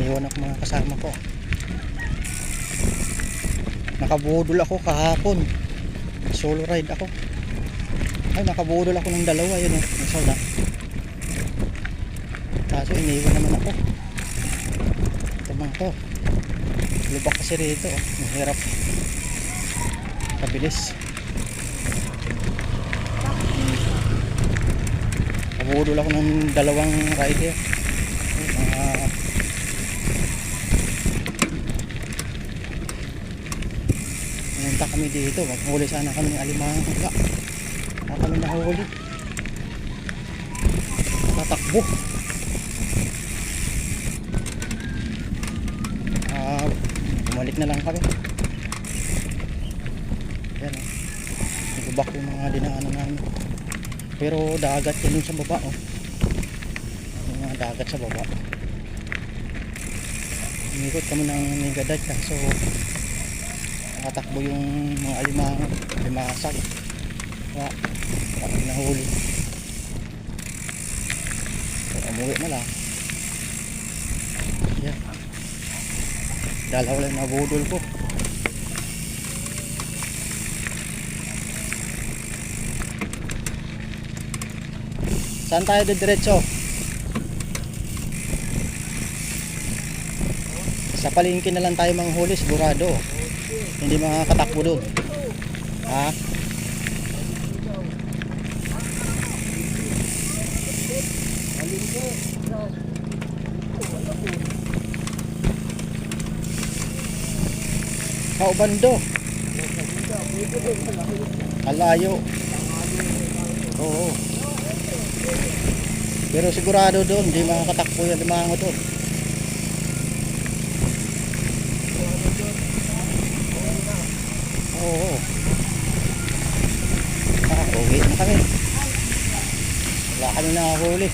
iniwan ako mga kasama ko. Nakabudol ako kahapon, solo ride ako. Ay, nakabudol ako ng dalawa, yun o, isa na. Kaso iniwan naman ako. Tamang to, lubak kasi rito, mahirap kabilis. Nakabudol ako ng dalawang rider. Pumunta kami dito, maghuli sana kami ng alimango. Wala kami nahuli, tatakbo. Bumalik na lang kami. Yan o, nagubak yung mga dinaanan namin. Pero dagat yan dun sa baba o. Yung mga dagat sa baba. Umikot kami ng Nigadat, kaso nakatakbo yung mga alimango, limasag. Wala kami nahuli. So umuwi na lang. Yan, dalaw lang nabudol ko. Saan tayo diretso? Sa palengke na lang tayo manghuli sigurado. Hindi makakatakbo doon. Ha? Kaubando. Alayo. Oo. Pero sigurado doon, hindi makakatakbo yung limango doon. Oo. Uwi na kami. Wala kami nakahuli.